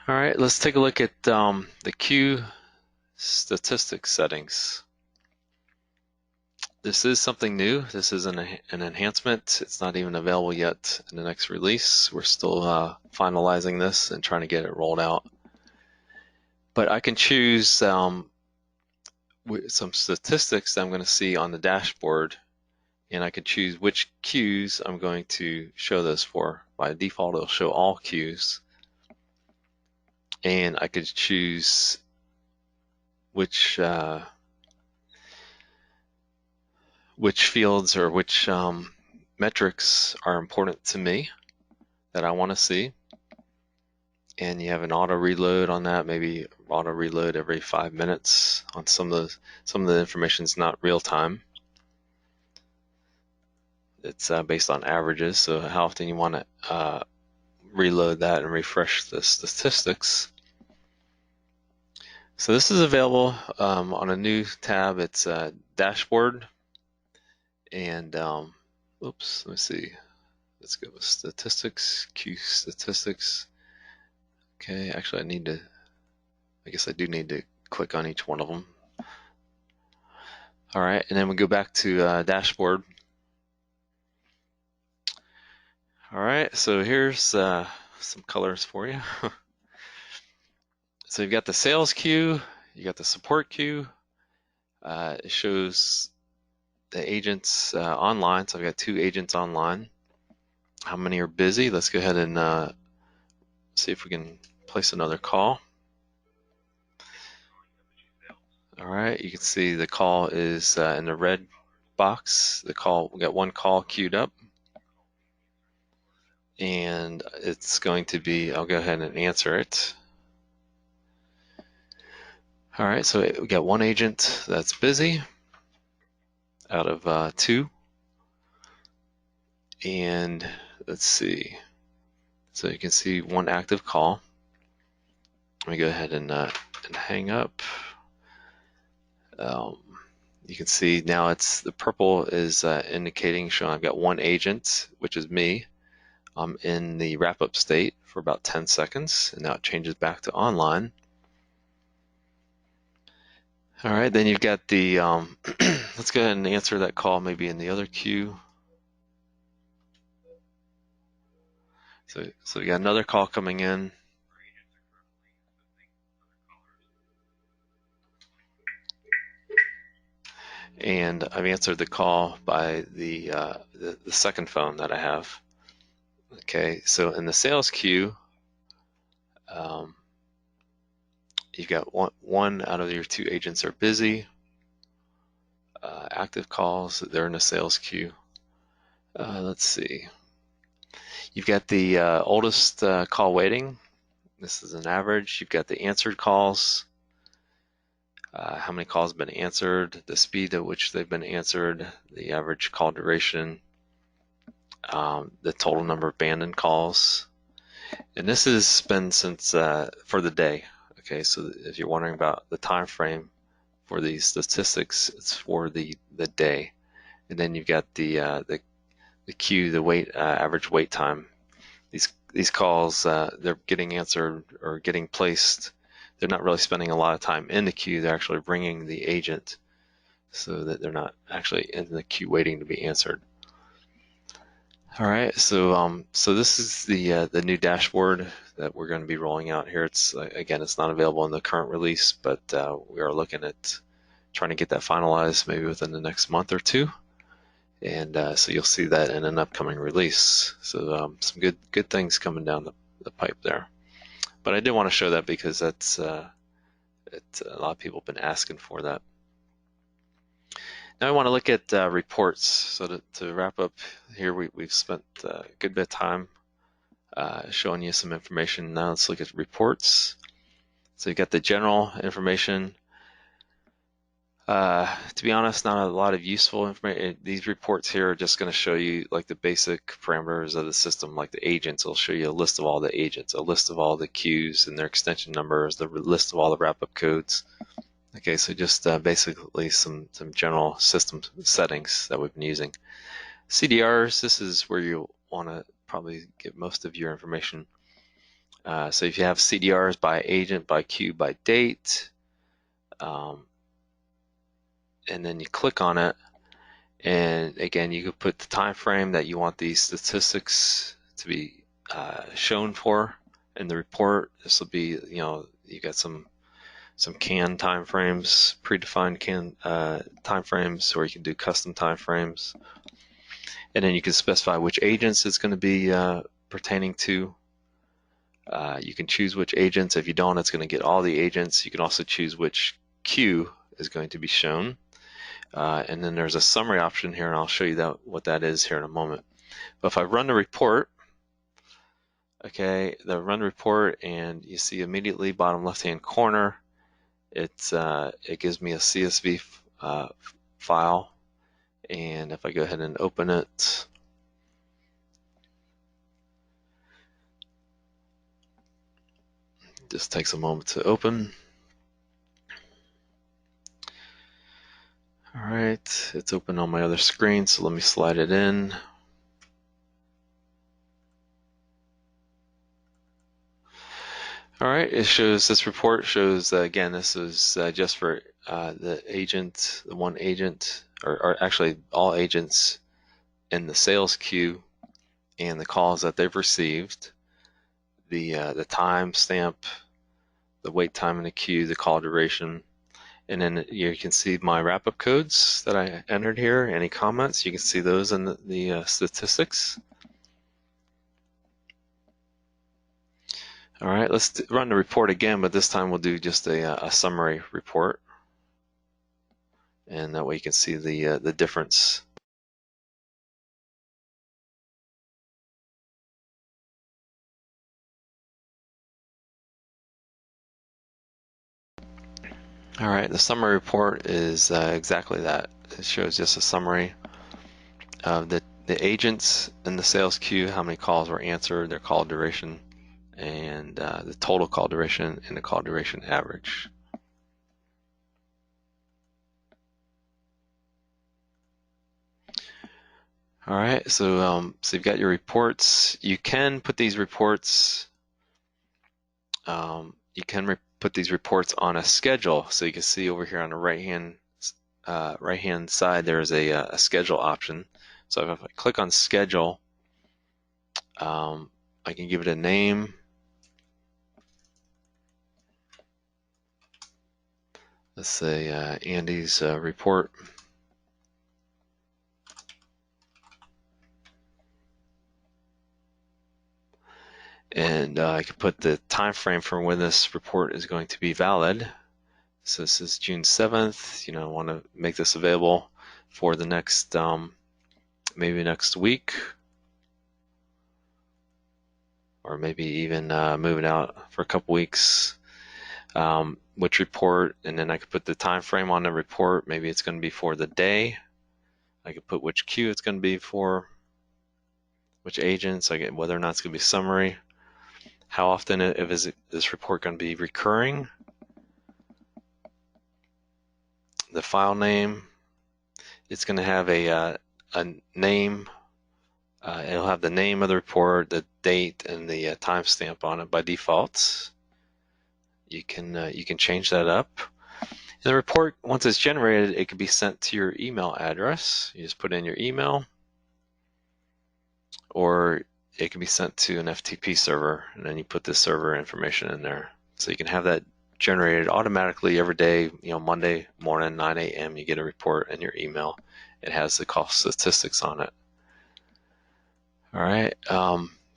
All right, let's take a look at the queue statistics settings. This is something new. This is an enhancement. It's not even available yet in the next release. We're still finalizing this and trying to get it rolled out. But I can choose some statistics that I'm going to see on the dashboard, and I can choose which queues I'm going to show this for. By default, it'll show all queues. And I could choose which fields or which metrics are important to me that I want to see. And you have an auto reload on that, maybe auto reload every 5 minutes on some of the information is not real time. It's based on averages, so how often you want to reload that and refresh the statistics. So this is available on a new tab. It's dashboard, and oops, let me see. Let's go with statistics, Q statistics. Okay, actually I guess I do need to click on each one of them. All right, and then we go back to dashboard. All right, so here's some colors for you. So you've got the sales queue, you got the support queue. It shows the agents online. So I've got 2 agents online. How many are busy? Let's go ahead and see if we can place another call. All right, you can see the call is in the red box. We got 1 call queued up. And it's going to be, I'll go ahead and answer it. All right, so we got 1 agent that's busy out of 2. And let's see. So you can see 1 active call. Let me go ahead and hang up. You can see now the purple is indicating, showing I've got 1 agent, which is me. I'm in the wrap-up state for about 10 seconds, and now it changes back to online. All right, then you've got the, let's go ahead and answer that call maybe in the other queue. So we got another call coming in. And I've answered the call by the second phone that I have. Okay, so in the sales queue, you've got one out of your 2 agents are busy. Active calls, they're in the sales queue. Let's see. You've got the oldest call waiting. This is an average. You've got the answered calls. How many calls have been answered, the speed at which they've been answered, the average call duration, the total number of abandoned calls. And this has been since for the day. Okay, so if you're wondering about the time frame for these statistics, it's for the day. And then you've got the queue, the average wait time. These calls, they're getting answered or getting placed. They're not really spending a lot of time in the queue. They're actually bringing the agent so that they're not actually in the queue waiting to be answered. All right, so this is the new dashboard that we're going to be rolling out here. It's again, it's not available in the current release, but we are looking at trying to get that finalized maybe within the next month or 2. And so you'll see that in an upcoming release. So some good things coming down the pipe there. But I did want to show that because that's a lot of people have been asking for that. Now I want to look at reports. So to wrap up here, we've spent a good bit of time showing you some information. Now let's look at reports. So you got the general information. To be honest, not a lot of useful information. These reports here are just going to show you like the basic parameters of the system, like the agents. It'll show you a list of all the agents, a list of all the queues and their extension numbers, the list of all the wrap-up codes. Okay, so just basically some general system settings that we've been using. CDRs, this is where you want to probably get most of your information. So if you have CDRs by agent, by queue, by date, and then you click on it, and again, you could put the time frame that you want these statistics to be shown for in the report. This will be, you got some CAN time frames, predefined CAN time frames, or you can do custom time frames. And then you can specify which agents it's going to be pertaining to. You can choose which agents. If you don't, it's going to get all the agents. You can also choose which queue is going to be shown. And then there's a summary option here, and I'll show you what that is here in a moment. But if I run the report, okay, run report, and you see immediately bottom left-hand corner, it gives me a CSV file. And if I go ahead and open it, just takes a moment to open. All right, it's open on my other screen, so let me slide it in. All right, this report shows, again, this is just for the agent, the one agent, or actually all agents in the sales queue and the calls that they've received, the time stamp, the wait time in the queue, the call duration, and then you can see my wrap-up codes that I entered here. Any comments, you can see those in the statistics. All right, let's run the report again, but this time we'll do just a summary report, and that way you can see the difference. All right, the summary report is exactly that. It shows just a summary of the agents in the sales queue, how many calls were answered, their call duration, and the total call duration and the call duration average. All right, so you've got your reports. You can put these reports. Put these reports on a schedule. So you can see over here on the right hand side, there's a schedule option. So if I click on schedule, I can give it a name. Let's say Andy's report. And I can put the time frame for when this report is going to be valid. So this is June 7th. I want to make this available for the next, maybe next week, or maybe even move it out for a couple weeks. Which report, and then I could put the time frame on the report. Maybe it's going to be for the day. I could put which queue it's going to be for, which agents, I get whether or not it's going to be summary. How often is this report going to be recurring? The file name, it's going to have a name. It'll have the name of the report, the date, and the timestamp on it by default. You can change that up. And the report, once it's generated, it can be sent to your email address. You just put in your email, or it can be sent to an FTP server, and then you put the server information in there. So you can have that generated automatically every day. Monday morning, 9 a.m., you get a report in your email. It has the call statistics on it. All right,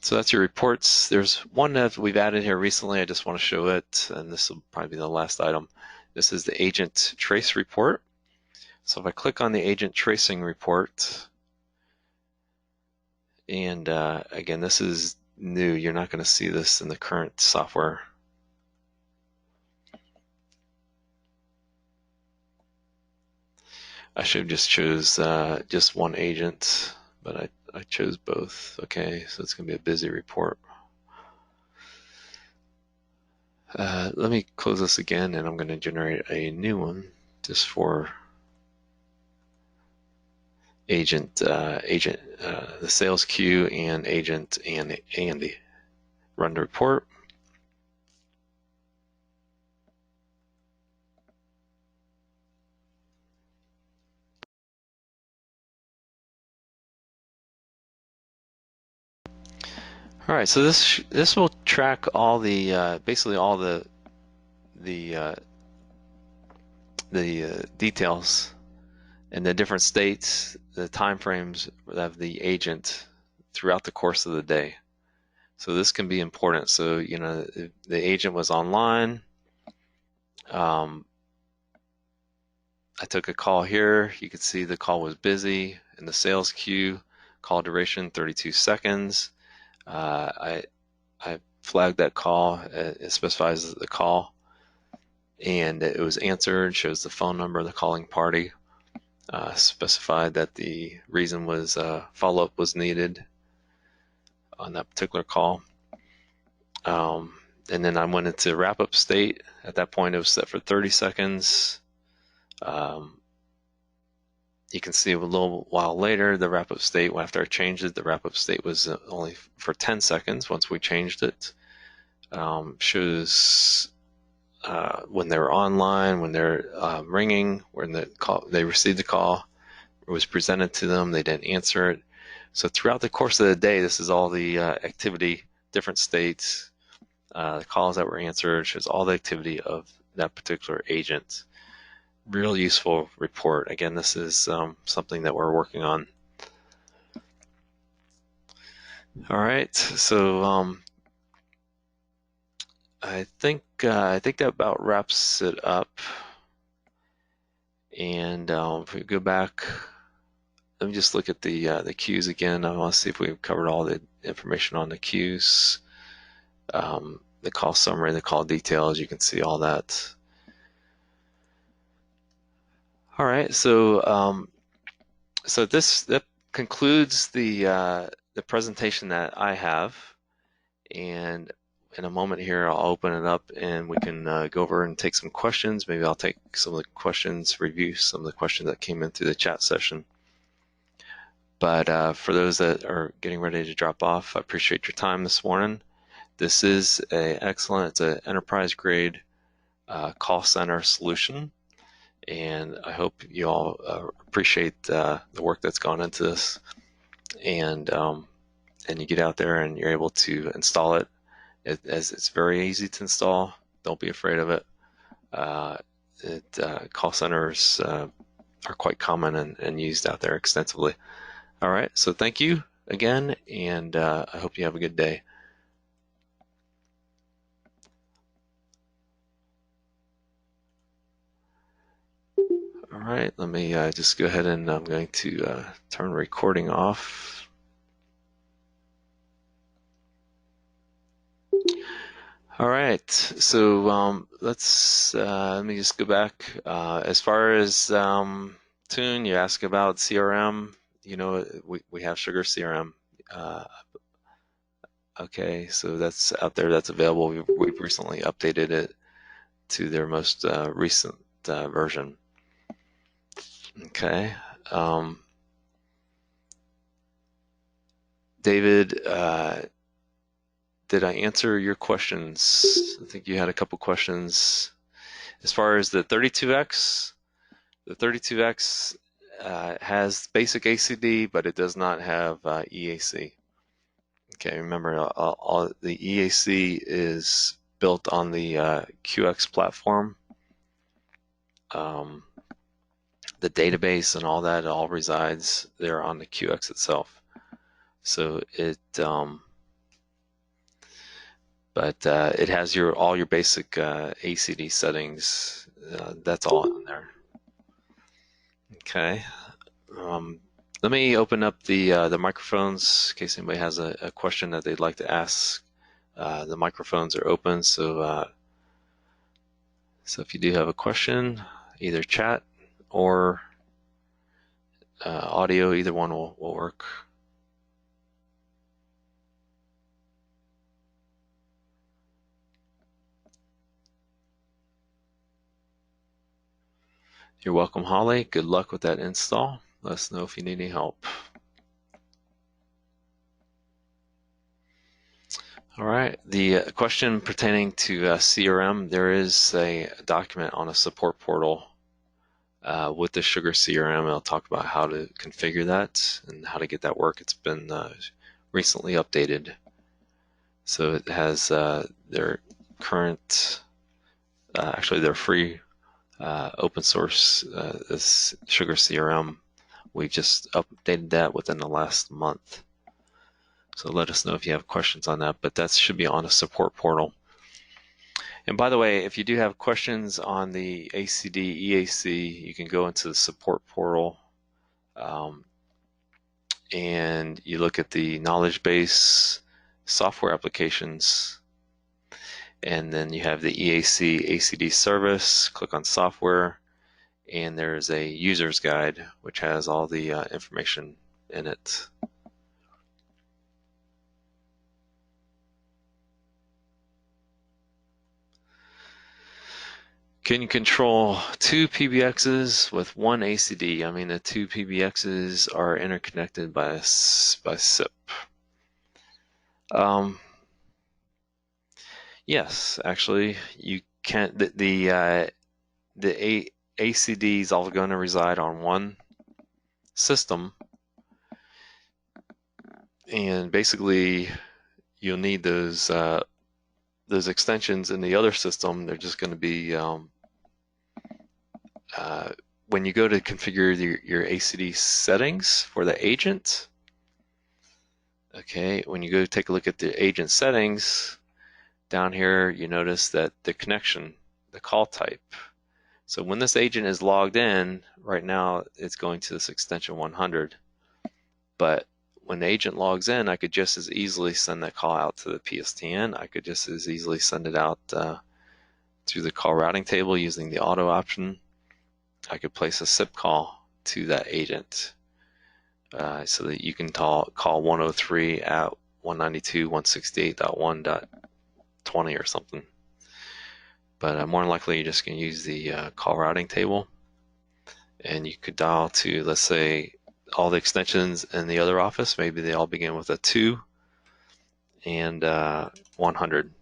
so that's your reports. There's one that we've added here recently. I just want to show it, and this will probably be the last item. This is the agent trace report. So if I click on the agent tracing report, and again, this is new. You're not going to see this in the current software. I should have just chose just one agent, but I chose both. Okay, so it's going to be a busy report. Let me close this again, and I'm going to generate a new one just for the sales queue and agent and Andy. Run the report. All right, so this will track all the basically all the details and the different states, the time frames of the agent throughout the course of the day. So this can be important. So, you know, if the agent was online. I took a call here. You can see the call was busy in the sales queue. Call duration 32 seconds. I flagged that call. It specifies the call, and it was answered. Shows the phone number of the calling party. Specified that the reason was follow-up was needed on that particular call. And then I went into wrap-up state. At that point, it was set for 30 seconds. You can see a little while later, the wrap-up state, after I changed it, the wrap-up state was only for 10 seconds once we changed it. Shows when they were online, when they're ringing, when they received the call, it was presented to them, they didn't answer it. So throughout the course of the day, this is all the activity, different states, the calls that were answered, shows all the activity of that particular agent. Real useful report. Again, this is something that we're working on. All right, so I think that about wraps it up. And if we go back, let me just look at the queues again. I want to see if we've covered all the information on the queues, the call summary, the call details. You can see all that. All right, so that concludes the presentation that I have, and in a moment here I'll open it up and we can go over and take some questions. Maybe I'll take some of the questions, review some of the questions that came in through the chat session. But for those that are getting ready to drop off, I appreciate your time this morning. This is it's an enterprise grade call center solution. And I hope you all appreciate the work that's gone into this, and you get out there and you're able to install it. As it's very easy to install. Don't be afraid of it. Call centers are quite common and used out there extensively. All right, so thank you again, and I hope you have a good day. All right, let me just go ahead and I'm going to turn recording off. All right, so let me just go back. As far as Tune, you ask about CRM. You know, we have Sugar CRM. Okay, so that's out there. That's available. We've recently updated it to their most recent version. Okay. David, did I answer your questions? I think you had a couple questions. As far as the 32X, the 32X has basic ACD, but it does not have EAC. Okay, remember, the EAC is built on the QX platform. The database and all that all resides there on the QX itself. So it has all your basic ACD settings. That's all in there. Okay. Let me open up the microphones in case anybody has a question that they'd like to ask. The microphones are open, so if you do have a question, either chat or audio, either one will work. You're welcome, Holly. Good luck with that install. Let us know if you need any help. All right, the question pertaining to CRM, there is a document on a support portal with the Sugar CRM. I'll talk about how to configure that and how to get that work. It's been recently updated. So it has their current, actually their free open source is Sugar CRM. We just updated that within the last month. So let us know if you have questions on that, but that should be on a support portal. And by the way, if you do have questions on the ACD EAC, you can go into the support portal and you look at the knowledge base software applications, and then you have the EAC ACD service. Click on software, and there's a user's guide which has all the information in it. Can you control two PBXs with one ACD? I mean, the two PBXs are interconnected by SIP. Yes, actually, you can't. The ACD is all going to reside on one system, and basically, you'll need those extensions in the other system. They're just going to be when you go to configure your ACD settings for the agent. Okay, when you go take a look at the agent settings, down here you notice that the connection, the call type. So when this agent is logged in, right now it's going to this extension 100. But when the agent logs in, I could just as easily send that call out to the PSTN. I could just as easily send it out through the call routing table using the auto option. I could place a SIP call to that agent so that you can call 103 at 192.168.1.20 or something. But more than likely, you're just going to use the call routing table, and you could dial to, let's say, all the extensions in the other office. Maybe they all begin with a 2 and 100.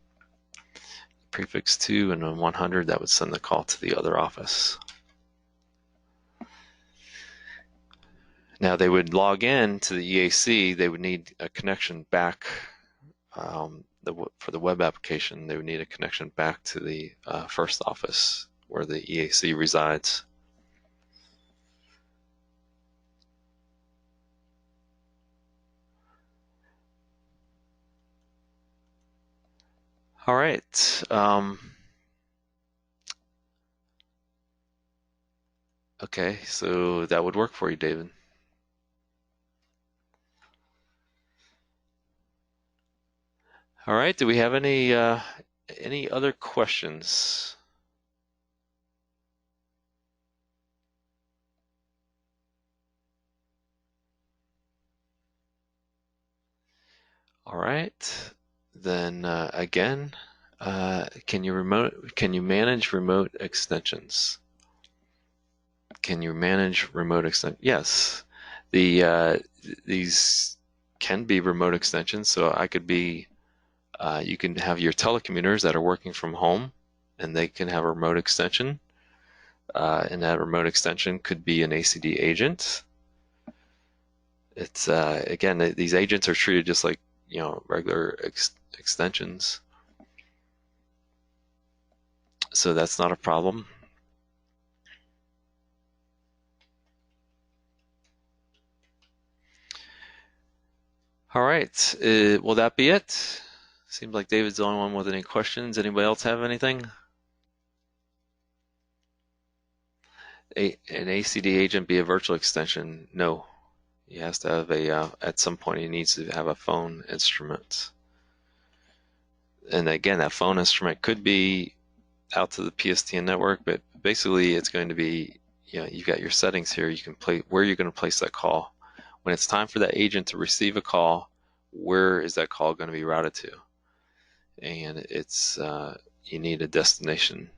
Prefix 2 and then 100, that would send the call to the other office. Now they would log in to the EAC. They would need a connection back for the web application. They would need a connection back to the first office where the EAC resides. All right. Okay, so that would work for you, David. All right. Do we have any other questions? All right. Then again, can you manage remote extensions? Can you manage remote extensions? Yes. These can be remote extensions. So I could be you can have your telecommuters that are working from home, and they can have a remote extension. And that remote extension could be an ACD agent. It's again, these agents are treated just like regular extensions, so that's not a problem. All right, will that be it? Seems like David's the only one with any questions. Anybody else have anything? An ACD agent be a virtual extension? No. He has to have at some point he needs to have a phone instrument. And again, that phone instrument could be out to the PSTN network, but basically it's going to be, you've got your settings here. You can play where you're going to place that call. When it's time for that agent to receive a call, where is that call going to be routed to? And it's you need a destination.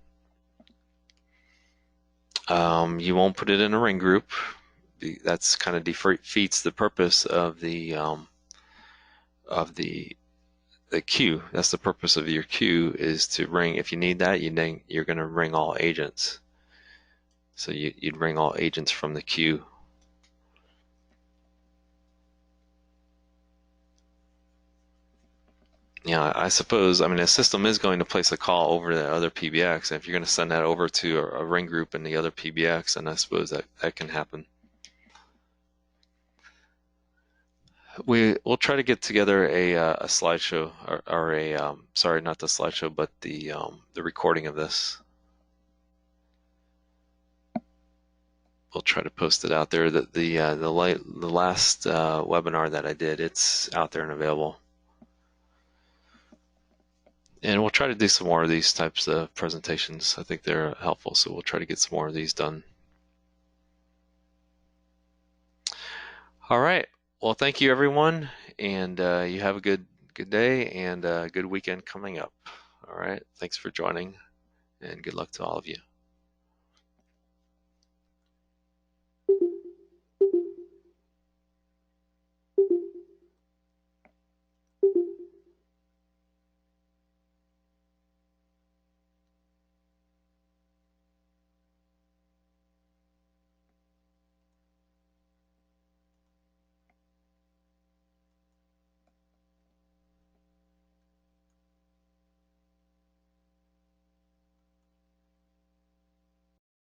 You won't put it in a ring group. That's kind of defeats the purpose of the queue. That's the purpose of your queue, is to ring. If you need that, you're going to ring all agents. So you'd ring all agents from the queue. Yeah, I suppose, I mean, a system is going to place a call over the other PBX, and if you're going to send that over to a ring group in the other PBX, then I suppose that can happen. We'll try to get together a slideshow or a sorry, not the slideshow, but the recording of this. We'll try to post it out there. The last webinar that I did, it's out there and available. And we'll try to do some more of these types of presentations. I think they're helpful, so we'll try to get some more of these done. All right. Well, thank you, everyone, and you have a good day and a good weekend coming up. All right. Thanks for joining, and good luck to all of you.